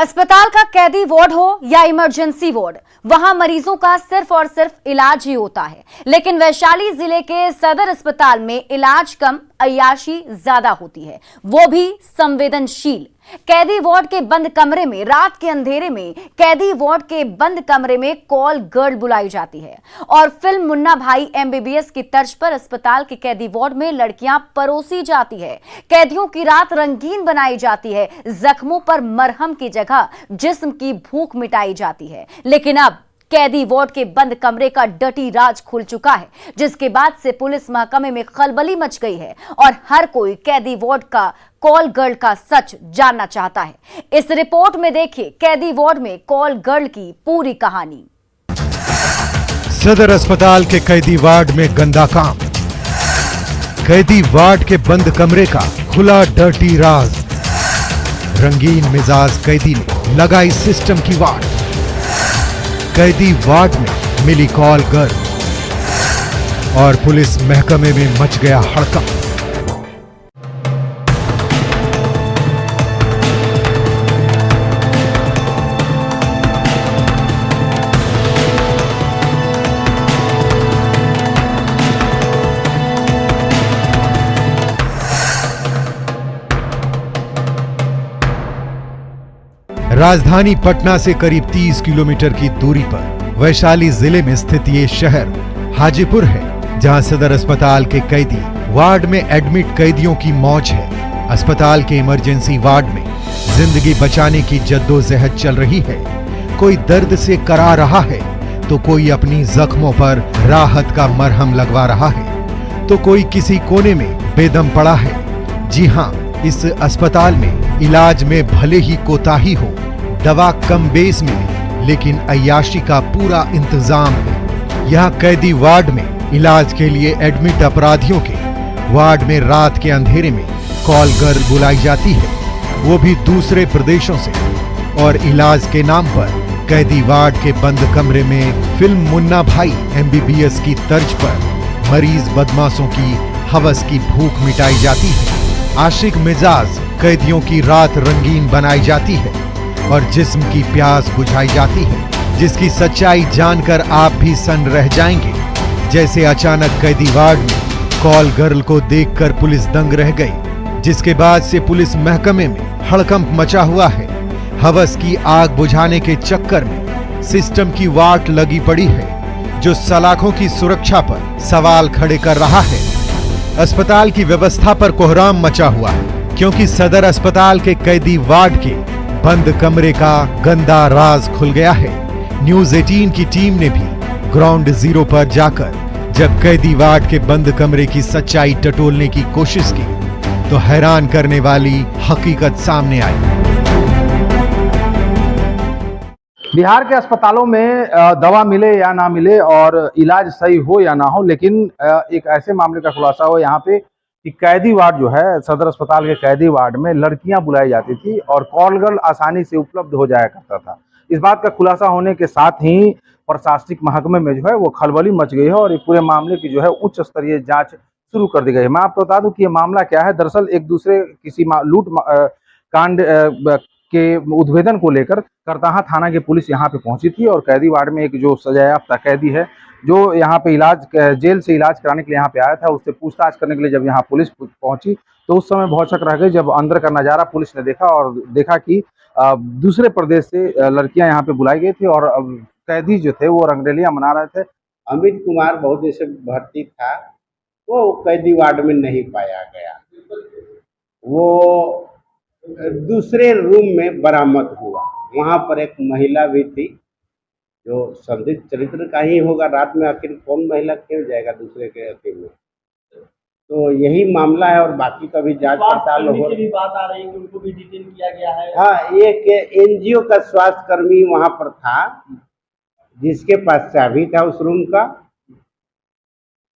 अस्पताल का कैदी वार्ड हो या इमरजेंसी वार्ड, वहां मरीजों का सिर्फ और सिर्फ इलाज ही होता है। लेकिन वैशाली जिले के सदर अस्पताल में इलाज कम, अय्याशी ज्यादा होती है, वो भी संवेदनशील। कैदी वार्ड के बंद कमरे में, रात के अंधेरे में कैदी वार्ड के बंद कमरे में कॉल गर्ल बुलाई जाती है और फिल्म मुन्ना भाई एमबीबीएस की तर्ज पर अस्पताल के कैदी वार्ड में लड़कियां परोसी जाती है। कैदियों की रात रंगीन बनाई जाती है, जख्मों पर मरहम की जगह जिस्म की भूख मिटाई जाती है। लेकिन अब कैदी वार्ड के बंद कमरे का डटी राज खुल चुका है, जिसके बाद से पुलिस महकमे में खलबली मच गई है और हर कोई कैदी वार्ड का कॉल गर्ल का सच जानना चाहता है। इस रिपोर्ट में देखिए कैदी वार्ड में कॉल गर्ल की पूरी कहानी। सदर अस्पताल के कैदी वार्ड में गंदा काम, कैदी वार्ड के बंद कमरे का खुला डर्टी राज। रंगीन मिजाज कैदी ने लगाई सिस्टम की वाट। कैदी वार्ड में मिली कॉल गर्ल और पुलिस महकमे में मच गया हड़कंप। राजधानी पटना से करीब 30 किलोमीटर की दूरी पर वैशाली जिले में स्थित ये शहर हाजीपुर है, जहां सदर अस्पताल के कैदी वार्ड में एडमिट कैदियों की मौज है। अस्पताल के इमरजेंसी वार्ड में जिंदगी बचाने की जद्दोजहद चल रही है। कोई दर्द से करा रहा है तो कोई अपनी जख्मों पर राहत का मरहम लगवा रहा है, तो कोई किसी कोने में बेदम पड़ा है। जी हां, इस अस्पताल में इलाज में भले ही कोताही हो, दवा कम बेस मिले, लेकिन अय्याशी का पूरा इंतजाम है। यहाँ कैदी वार्ड में इलाज के लिए एडमिट अपराधियों के वार्ड में रात के अंधेरे में कॉल गर्ल बुलाई जाती है, वो भी दूसरे प्रदेशों से। और इलाज के नाम पर कैदी वार्ड के बंद कमरे में फिल्म मुन्ना भाई एमबीबीएस की तर्ज पर मरीज बदमाशों की हवस की भूख मिटाई जाती है। आशिक मिजाज कैदियों की रात रंगीन बनाई जाती है और जिस्म की प्यास बुझाई जाती है, जिसकी सच्चाई जानकर आप भी सन रह जाएंगे। जैसे अचानक कैदी वार्ड में कॉल गर्ल को देखकर पुलिस दंग रह गई, जिसके बाद से पुलिस महकमे में हड़कंप मचा हुआ है। हवस की आग बुझाने के चक्कर में सिस्टम की वाट लगी पड़ी है, जो सलाखों की सुरक्षा पर सवाल खड़े कर रहा है। अस्पताल की व्यवस्था पर कोहराम मचा हुआ है, क्योंकि सदर अस्पताल के कैदी वार्ड के बंद कमरे का गंदा राज खुल गया है। न्यूज 18 की टीम ने भी ग्राउंड जीरो पर जाकर जब कैदी वार्ड के बंद कमरे की सच्चाई टटोलने की कोशिश की, तो हैरान करने वाली हकीकत सामने आई। बिहार के अस्पतालों में दवा मिले या ना मिले और इलाज सही हो या ना हो, लेकिन एक ऐसे मामले का खुलासा हो यहाँ पे कि कैदी वार्ड जो है, सदर अस्पताल के कैदी वार्ड में लड़कियां बुलाई जाती थी और कॉल गर्ल आसानी से उपलब्ध हो जाया करता था। इस बात का खुलासा होने के साथ ही प्रशासनिक महकमे में जो है वो खलबली मच गई है और पूरे मामले की जो है उच्च स्तरीय जांच शुरू कर दी गई है। मैं आपको बता दूं कि ये मामला क्या है। दरअसल एक दूसरे किसी लूट कांड के उद्भेदन को लेकर करताहा थाना की पुलिस यहाँ पे पहुंची थी और कैदी वार्ड में एक जो सजायाफ्ता कैदी है, जो यहाँ पे जेल से इलाज कराने के लिए यहाँ पे आया था, उससे पूछताछ करने के लिए जब यहाँ पुलिस पहुंची तो उस समय बहुत शक रह गई। जब अंदर का नज़ारा पुलिस ने देखा और देखा कि दूसरे प्रदेश से लड़कियां यहाँ पे बुलाई गई थी और कैदी जो थे वो रंगरेलियां मना रहे थे। अमित कुमार बहुत जैसे भर्ती था, वो कैदी वार्ड में नहीं पाया गया, वो दूसरे रूम में बरामद हुआ। वहाँ पर एक महिला भी थी जो संदिग्ध चरित्र का ही होगा। रात में आखिर कौन महिला क्यों जाएगा दूसरे के अकेले में? तो यही मामला है और बाकी का भी जांच पड़ताल हो। बात आ रही है कि उनको भी डिटेन किया गया है। हाँ, एक एनजीओ का स्वास्थ्य कर्मी वहाँ पर था, जिसके पास चाबी था उस रूम का।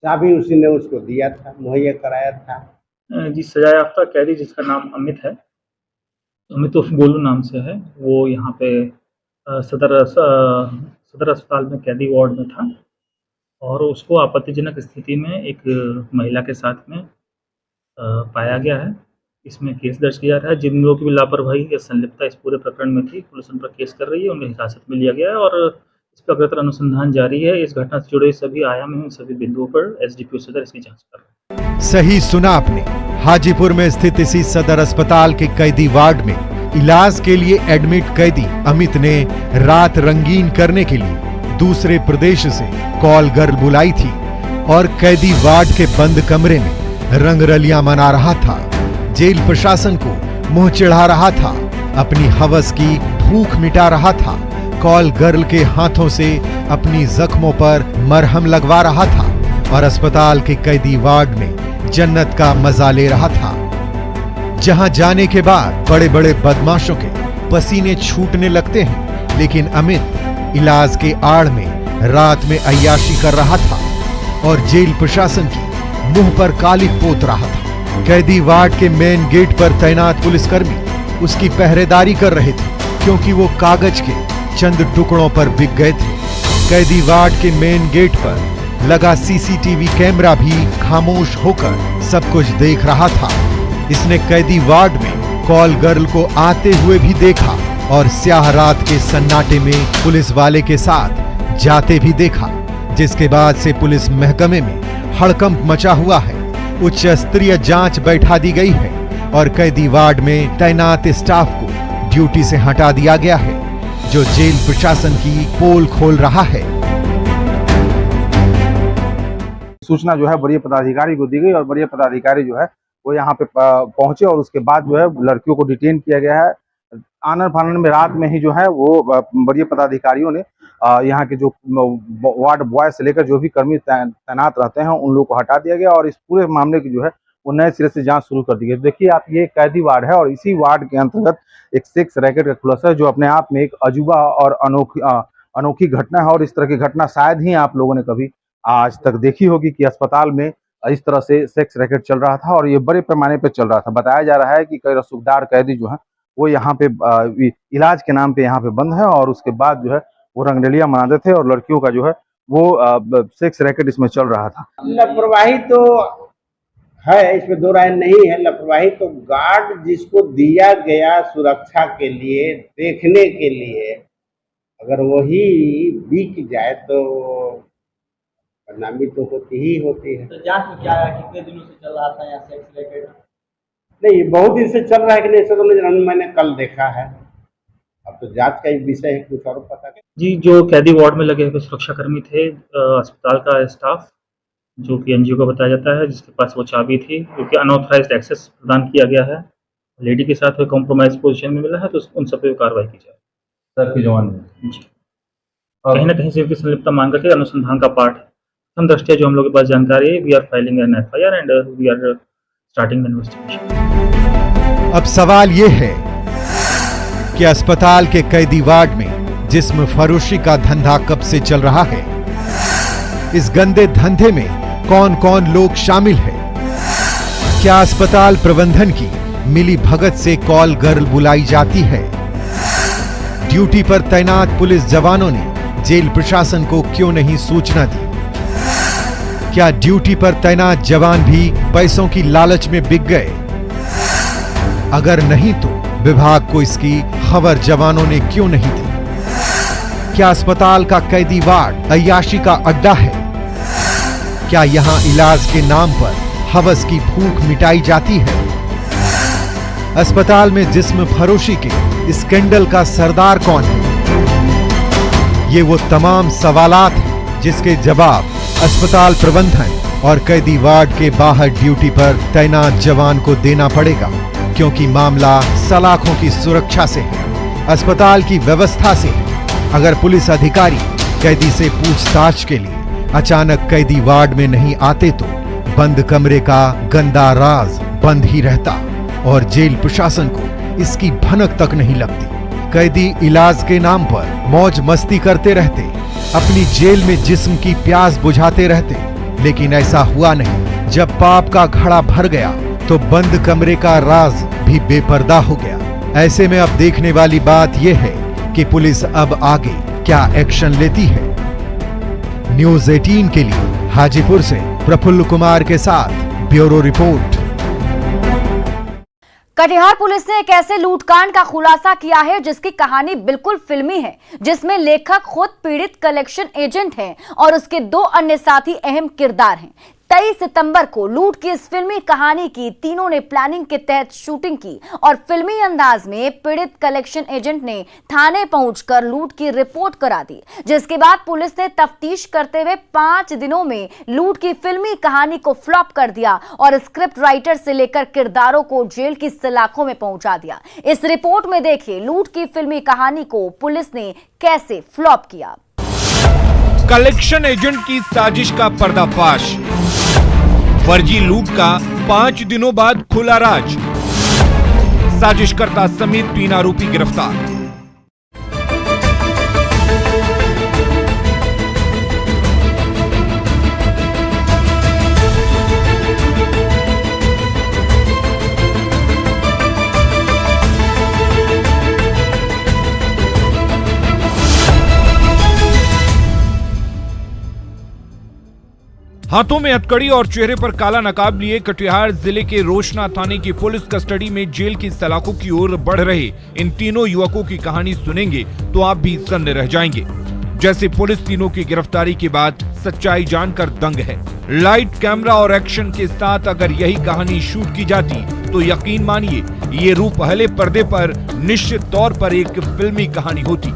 चाबी उसी ने उसको दिया था, मुहैया कराया था। जी, सजायाफ्ता कैदी जिसका नाम अमित है, अमित उर्फ गोलू नाम से है, वो यहाँ पे सदर अस्पताल में कैदी वार्ड में था और उसको आपत्तिजनक स्थिति में एक महिला के साथ में पाया गया है। इसमें केस दर्ज किया जा रहा है। जिन लोगों की भी लापरवाही या संलिप्तता इस पूरे प्रकरण में थी, पुलिस उन पर केस कर रही है, उन्हें हिरासत में लिया गया है और इस पर अग्रतर अनुसंधान जारी है। इस घटना से जुड़े सभी आयाम एवं सभी बिंदुओं पर एसडीपीओ सदर इसकी जांच कर रहे हैं। सही सुना आपने। हाजीपुर में स्थित इसी सदर अस्पताल के कैदी वार्ड में इलाज के लिए एडमिट कैदी अमित ने रात रंगीन करने के लिए दूसरे प्रदेश से कॉल गर्ल बुलाई थी और कैदी वार्ड के बंद कमरे में रंगरलियां मना रहा था। जेल प्रशासन को मुंह चिढ़ा रहा था, अपनी हवस की भूख मिटा रहा था, कॉल गर्ल के हाथों से अपनी जख्मों पर मरहम लगवा रहा था और अस्पताल के कैदी वार्ड में जन्नत का मजा ले रहा था, जहां जाने के बाद बड़े बड़े बदमाशों के पसीने छूटने लगते हैं। लेकिन अमित इलाज के आड़ में रात में अय्याशी कर रहा था और जेल प्रशासन की मुंह पर कालिख पोत रहा था। कैदी वार्ड के मेन गेट पर तैनात पुलिसकर्मी उसकी पहरेदारी कर रहे थे, क्योंकि वो कागज के चंद टुकड़ों पर बिक गए थे। कैदी वार्ड के मेन गेट पर लगा सीसीटीवी कैमरा भी खामोश होकर सब कुछ देख रहा था। इसने कैदी वार्ड में कॉल गर्ल को आते हुए भी देखा और स्याह रात के सन्नाटे में पुलिस वाले के साथ जाते भी देखा, जिसके बाद से पुलिस महकमे में हड़कंप मचा हुआ है। उच्च स्तरीय जांच बैठा दी गई है और कैदी वार्ड में तैनात स्टाफ को ड्यूटी से हटा दिया गया है, जो जेल प्रशासन की पोल खोल रहा है। सूचना जो है वरीय पदाधिकारी को दी गई और वरीय पदाधिकारी जो है वो यहाँ पे पहुंचे और उसके बाद जो है लड़कियों को डिटेन किया गया है। आनन फानन में रात में ही जो है वो वरीय पदाधिकारियों ने यहाँ के जो वार्ड बॉय से लेकर जो भी कर्मी तैनात रहते हैं उन लोगों को हटा दिया गया और इस पूरे मामले की जो है वो नए सिरे से जांच शुरू कर दी गई। देखिए आप, ये कैदी वार्ड है और इसी वार्ड के अंतर्गत एक सेक्स रैकेट का खुलासा है, जो अपने आप में एक अजूबा और अनोखी घटना है और इस तरह की घटना शायद ही आप लोगों ने कभी आज तक देखी होगी कि अस्पताल में इस तरह से सेक्स रैकेट चल रहा था और ये बड़े पैमाने पर चल रहा था। बताया जा रहा है कि कई रसूखदार कैदी जो है वो यहाँ पे इलाज के नाम पे यहाँ पे बंद है और उसके बाद जो है वो रंगरलियां मनाते थे और लड़कियों का जो है वो सेक्स रैकेट इसमें चल रहा था। लापरवाही तो है, इसमें दो राय नहीं है। लापरवाही तो गार्ड जिसको दिया गया सुरक्षा के लिए, देखने के लिए, अगर वही बिक जाए तो बदनामी तो होती ही होती है। तो जांच में क्या है, कितने दिनों से चल रहा था यहाँ सेक्स रैकेट? नहीं, बहुत दिन से चल रहा है कि नहीं ऐसा तो नहीं जाना, मैंने कल देखा है। अब तो जांच का ही विषय है, कुछ और पता नहीं। जी, जो कैदी वार्ड में लगे हुए सुरक्षाकर्मी थे, अस्पताल का स्टाफ जो कि एनजीओ का बताया जाता है, जिसके पास वो चाबी थी, क्योंकि अनऑथराइज्ड एक्सेस प्रदान किया गया है, लेडी के साथ कोई कॉम्प्रोमाइज पोजीशन में मिला है, तो उन सब पे कार्रवाई की जाए। सर की जवान में जी, कहीं ना कहीं से उनकी संलिप्तता मान करके अनुसंधान का पार्ट हम दृष्टिया जो हम लोग के पास जानकारी है, we are filing an FIR and we are starting investigation. अब सवाल ये है कि अस्पताल के कैदी वार्ड में जिस्म फरोशी का धंधा कब से चल रहा है? इस गंदे धंधे में कौन कौन लोग शामिल है? क्या अस्पताल प्रबंधन की मिली भगत से कॉल गर्ल बुलाई जाती है? ड्यूटी पर तैनात पुलिस जवानों ने जेल प्रशासन को क्यों नहीं सूचना दी? क्या ड्यूटी पर तैनात जवान भी पैसों की लालच में बिक गए? अगर नहीं तो विभाग को इसकी खबर जवानों ने क्यों नहीं दी? क्या अस्पताल का कैदी वार्ड अय्याशी का अड्डा है? क्या यहां इलाज के नाम पर हवस की भूख मिटाई जाती है? अस्पताल में जिस्म फरोशी के स्कैंडल का सरदार कौन है? ये वो तमाम सवालात हैं जिसके जवाब अस्पताल प्रबंधन और कैदी वार्ड के बाहर ड्यूटी पर तैनात जवान को देना पड़ेगा, क्योंकि मामला सलाखों की सुरक्षा से है, अस्पताल की व्यवस्था से है। अगर पुलिस अधिकारी कैदी से पूछताछ के लिए अचानक कैदी वार्ड में नहीं आते तो बंद कमरे का गंदा राज बंद ही रहता और जेल प्रशासन को इसकी भनक तक नहीं लगती। कैदी इलाज के नाम पर मौज मस्ती करते रहते, अपनी जेल में जिस्म की प्यास बुझाते रहते, लेकिन ऐसा हुआ नहीं। जब पाप का घड़ा भर गया तो बंद कमरे का राज भी बेपर्दा हो गया। ऐसे में अब देखने वाली बात यह है कि पुलिस अब आगे क्या एक्शन लेती है। न्यूज़ 18 के लिए हाजीपुर से प्रफुल्ल कुमार के साथ ब्यूरो रिपोर्ट। कटिहार पुलिस ने एक ऐसे लूटकांड का खुलासा किया है जिसकी कहानी बिल्कुल फिल्मी है, जिसमें लेखक खुद पीड़ित कलेक्शन एजेंट हैं और उसके 2 अन्य साथी अहम किरदार हैं। 23 सितंबर को लूट की इस फिल्मी कहानी की तीनों ने प्लानिंग के तहत शूटिंग की और फिल्मी अंदाज में पीड़ित कलेक्शन एजेंट ने थाने पहुंचकर लूट की रिपोर्ट करा दी, जिसके बाद पुलिस ने तफ्तीश करते हुए 5 दिनों में लूट की फिल्मी कहानी को फ्लॉप कर दिया और स्क्रिप्ट राइटर से लेकर किरदारों को जेल की सलाखों में पहुंचा दिया। इस रिपोर्ट में देखिए लूट की फिल्मी कहानी को पुलिस ने कैसे फ्लॉप किया। कलेक्शन एजेंट की साजिश का पर्दाफाश, फर्जी लूट का 5 दिनों बाद खुला राज, साजिशकर्ता समेत 3 आरोपी गिरफ्तार। हाथों में हथकड़ी और चेहरे पर काला नकाब लिए कटिहार जिले के रोशना थाने की पुलिस कस्टडी में जेल की सलाखों की ओर बढ़ रहे इन तीनों युवकों की कहानी सुनेंगे तो आप भी सन्न रह जाएंगे। जैसे पुलिस तीनों की गिरफ्तारी के बाद सच्चाई जानकर दंग है। लाइट, कैमरा और एक्शन के साथ अगर यही कहानी शूट की जाती तो यकीन मानिए ये रूप पहले पर्दे पर निश्चित तौर पर एक फिल्मी कहानी होती।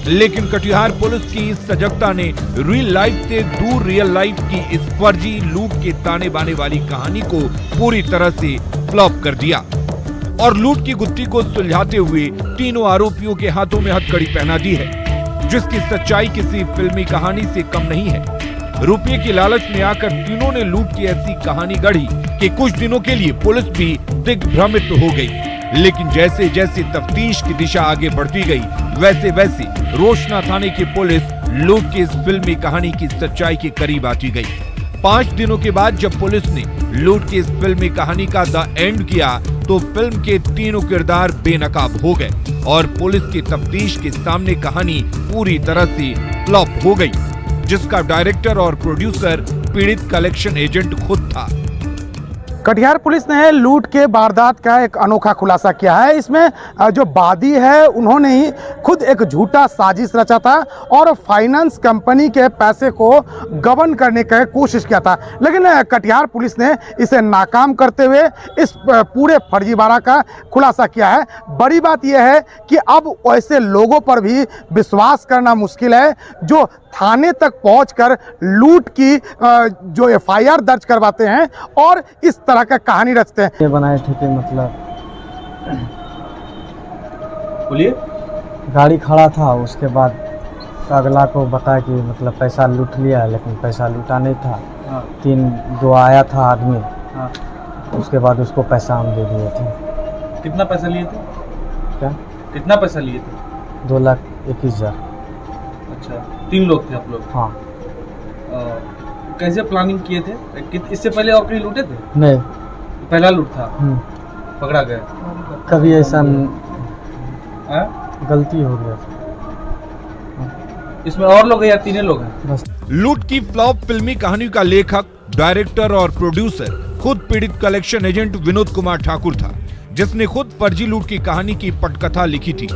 लेकिन कटिहार पुलिस की इस सजगता ने रियल लाइफ से दूर रियल लाइफ की इस फर्जी लूट के ताने बाने वाली कहानी को पूरी तरह से फ्लॉप कर दिया और लूट की गुत्थी को सुलझाते हुए तीनों आरोपियों के हाथों में हथकड़ी पहना दी है, जिसकी सच्चाई किसी फिल्मी कहानी से कम नहीं है। रुपये की लालच में आकर तीनों ने लूट की ऐसी कहानी गढ़ी कि कुछ दिनों के लिए पुलिस भी दिग्भ्रमित हो गई। लेकिन जैसे जैसे तफ्तीश की दिशा आगे बढ़ती गई वैसे वैसे रोशना थाने की पुलिस लूट की इस फिल्मी कहानी की सच्चाई के करीब आती गई। 5 दिनों के बाद जब पुलिस ने लूट की इस फिल्मी कहानी का द एंड किया तो फिल्म के तीनों किरदार बेनकाब हो गए और पुलिस की तफ्तीश के सामने कहानी पूरी तरह से फ्लॉप हो गई, जिसका डायरेक्टर और प्रोड्यूसर पीड़ित कलेक्शन एजेंट खुद था। कटिहार पुलिस ने लूट के वारदात का एक अनोखा खुलासा किया है। इसमें जो वादी है उन्होंने ही खुद एक झूठा साजिश रचा था और फाइनेंस कंपनी के पैसे को गबन करने की कोशिश किया था, लेकिन कटिहार पुलिस ने इसे नाकाम करते हुए इस पूरे फर्जीवाड़ा का खुलासा किया है। बड़ी बात यह है कि अब ऐसे लोगों पर भी विश्वास करना मुश्किल है जो थाने तक पहुंचकर लूट की जो एफआईआर दर्ज करवाते हैं और इस तरह का कहानी रचते हैं। ये बनाए थे कि मतलब बोलिए। गाड़ी खड़ा था, उसके बाद अगला को बताया कि मतलब पैसा लूट लिया, लेकिन पैसा लूटा नहीं था। हाँ। 2 आया था आदमी। हाँ। उसके बाद उसको पैसा हम दे दिए थे। कितना पैसा लिए थे? क्या? कितना पैसा लिए थे? 2,21,000। अच्छा, 3 लोग थे आप लोग? हाँ। कैसे प्लानिंग किए थे? इससे पहले और कहीं लूटे थे? नहीं, पहला लूट था। पकड़ा गया? कभी ऐसा हाँ? गलती हो गया। इसमें और लोग हैं या 3 लोग हैं? बस। लूट की फ्लॉप फिल्मी कहानी का लेखक, डायरेक्टर और प्रोड्यूसर खुद पीड़ित कलेक्शन एजेंट विनोद कुमार ठाकुर था, जिसने खुद फर्जी लूट की कहानी की पटकथा लिखी थी,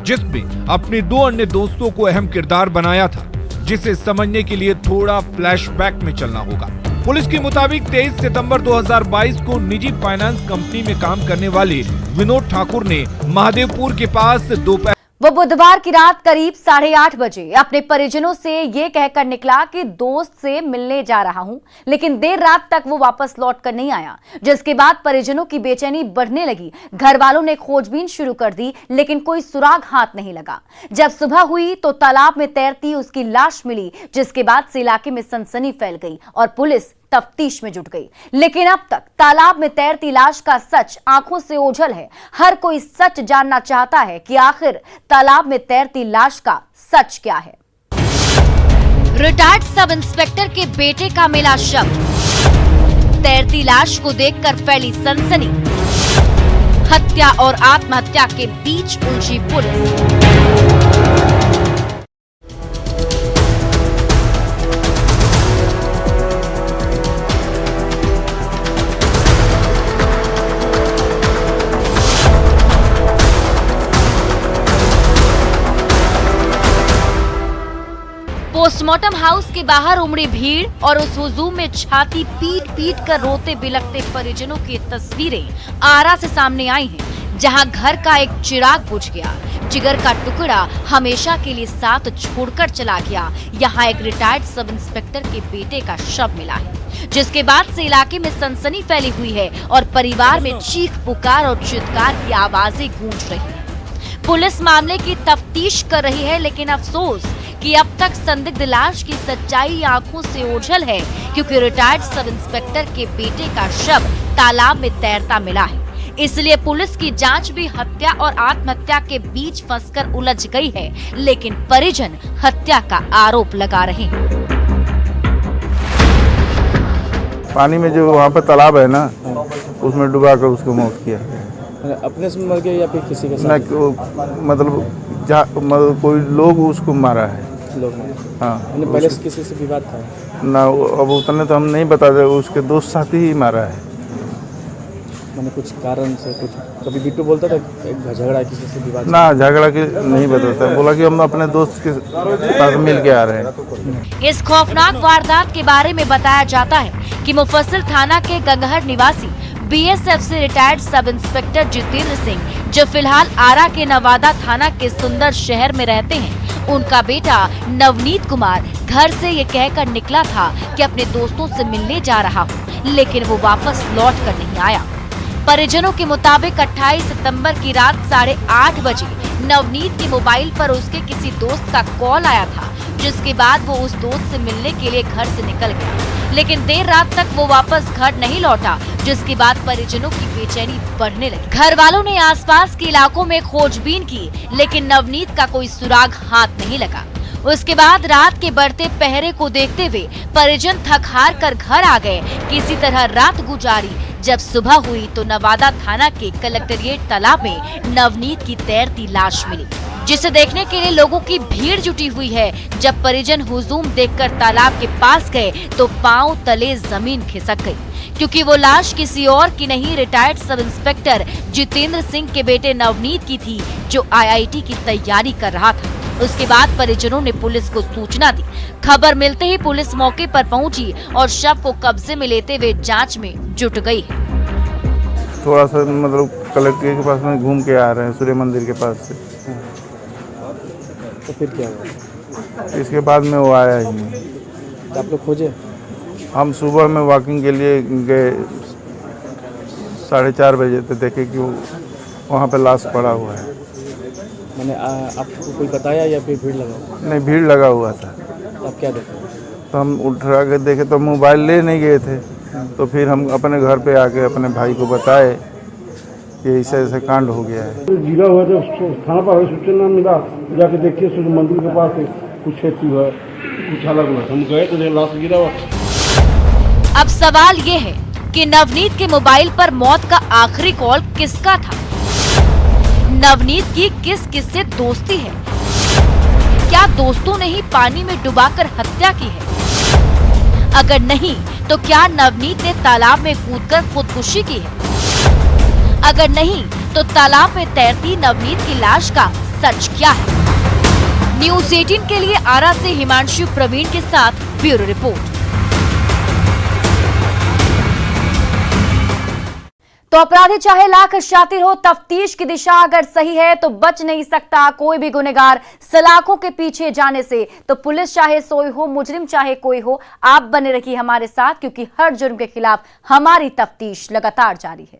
जिसमें अपने 2 अन्य दोस्तों को अहम किरदार बनाया था, जिसे समझने के लिए थोड़ा फ्लैशबैक में चलना होगा। पुलिस के मुताबिक 23 सितंबर 2022 को निजी फाइनेंस कंपनी में काम करने वाले विनोद ठाकुर ने महादेवपुर के पास दोपहर वो बुधवार की रात करीब 8:30 बजे अपने परिजनों से ये कहकर निकला कि दोस्त से मिलने जा रहा हूं, लेकिन देर रात तक वो वापस लौट कर नहीं आया, जिसके बाद परिजनों की बेचैनी बढ़ने लगी। घर वालों ने खोजबीन शुरू कर दी, लेकिन कोई सुराग हाथ नहीं लगा। जब सुबह हुई तो तालाब में तैरती उसकी लाश मिली, जिसके बाद से इलाके में सनसनी फैल गई और पुलिस तफ्तीश में जुट गई। लेकिन अब तक तालाब में तैरती लाश का सच आंखों से ओझल है। हर कोई सच जानना चाहता है कि आखिर तालाब में तैरती लाश का सच क्या है। रिटायर्ड सब इंस्पेक्टर के बेटे का मिला शव, तैरती लाश को देखकर फैली सनसनी। हत्या और आत्महत्या के बीच उलझी पुलिस। पोस्टमार्टम हाउस के बाहर उमड़ी भीड़ और उस हुजूम में छाती पीट पीट कर रोते बिलखते परिजनों की तस्वीरें आरा से सामने आई हैं, जहां घर का एक चिराग बुझ गया, जिगर का टुकड़ा हमेशा के लिए साथ छोड़कर चला गया। यहाँ एक रिटायर्ड सब इंस्पेक्टर के बेटे का शव मिला है, जिसके बाद से इलाके में सनसनी फैली हुई है और परिवार में चीख पुकार और चित्कार की आवाजें गूंज रही हैं। पुलिस मामले की तफ्तीश कर रही है, लेकिन अफसोस कि अब तक संदिग्ध लाश की सच्चाई आंखों से ओझल है, क्योंकि रिटायर्ड सब इंस्पेक्टर के बेटे का शव तालाब में तैरता मिला है। इसलिए पुलिस की जांच भी हत्या और आत्महत्या के बीच फंसकर उलझ गई है, लेकिन परिजन हत्या का आरोप लगा रहे हैं। पानी में जो वहाँ पर तालाब है ना, उसमें डुबा कर उसको मौत किया। अपने से मर गया या फिर किसी के साथ? मतलब कोई लोग उसको मारा है। लोग हाँ, पहले से किसी से विवाद था ना? अब उतने तो हम नहीं बताते, उसके दोस्त साथी ही मारा है। मैंने कुछ कारण से कुछ कभी बिट्टू बोलता था झगड़ा किसी से विवाद? ना, झगड़ा की नहीं बताता, बोला कि हम अपने दोस्त के साथ मिल के आ रहे हैं। इस खौफनाक वारदात के बारे में बताया जाता है कि मुफस्सिल थाना के गंगहर निवासी बीएसएफ से retired sub inspector Jitendra Singh, जो फिलहाल आरा के नवादा थाना के सुंदर शहर में रहते हैं, उनका बेटा नवनीत कुमार घर से ये कहकर निकला था कि अपने दोस्तों से मिलने जा रहा हूँ, लेकिन वो वापस लौट कर नहीं आया। परिजनों के मुताबिक 28 सितंबर की रात 8:30 बजे नवनीत के मोबाइल पर उसके किसी दोस्त का कॉल आया था, जिसके बाद वो उस दोस्त से मिलने के लिए घर से निकल गया, लेकिन देर रात तक वो वापस घर नहीं लौटा, जिसके बाद परिजनों की बेचैनी बढ़ने लगी। घर वालों ने आसपास के इलाकों में खोजबीन की, लेकिन नवनीत का कोई सुराग हाथ नहीं लगा। उसके बाद रात के बढ़ते पहरे को देखते हुए परिजन थक हार कर घर आ गए। किसी तरह रात गुजारी। जब सुबह हुई तो नवादा थाना के कलेक्टेरिएट तालाब में नवनीत की तैरती लाश मिली, जिसे देखने के लिए लोगों की भीड़ जुटी हुई है। जब परिजन हुजूम देखकर तालाब के पास गए तो पांव तले जमीन खिसक गई, क्योंकि वो लाश किसी और की नहीं, retired sub inspector Jitendra Singh के बेटे नवनीत की थी, जो आईआईटी की तैयारी कर रहा था। उसके बाद परिजनों ने पुलिस को सूचना दी। खबर मिलते ही पुलिस मौके पर पहुंची और शव को कब्जे में लेते हुए जांच में जुट गई। थोड़ा सा मतलब कलेक्ट्रेट के पास में घूम के आ रहे हैं, सूर्य मंदिर के पास से। तो फिर क्या हुआ? इसके बाद में वो आया ही नहीं। तो आप लोग खोजे? हम सुबह में वॉकिंग के लिए गए, 4:30 बजे तो देखे कि वहाँ पे लाश पड़ा हुआ है। मैंने आपको कोई बताया या फिर भीड़ लगा? नहीं, भीड़ लगा हुआ था। तो आप क्या देखे? तो हम उठा के देखे तो मोबाइल ले नहीं गए थे, तो फिर हम अपने घर पे आके अपने भाई को बताए कि ऐसे ऐसे कांड हो गया है। गिरा हुआ जब थाना पर सूचना मिला, जाके देखिए सूर्य मंदिर के पास कुछ खेती हुआ, कुछ अलग हुआ, हम गए तो लाश गिरा हुआ। अब सवाल ये है कि नवनीत के मोबाइल पर मौत का आखिरी कॉल किसका था? नवनीत की किस किस से दोस्ती है? क्या दोस्तों ने ही पानी में डुबाकर हत्या की है? अगर नहीं तो क्या नवनीत ने तालाब में कूदकर खुदकुशी की है? अगर नहीं तो तालाब में तैरती नवनीत की लाश का सच क्या है? न्यूज़ 18 के लिए आरा से हिमांशु प्रवीण के साथ ब्यूरो रिपोर्ट। तो अपराधी चाहे लाख शातिर हो, तफ्तीश की दिशा अगर सही है तो बच नहीं सकता कोई भी गुनहगार सलाखों के पीछे जाने से। तो पुलिस चाहे सोई हो, मुजरिम चाहे कोई हो, आप बने रखिए हमारे साथ, क्योंकि हर जुर्म के खिलाफ हमारी तफ्तीश लगातार जारी है।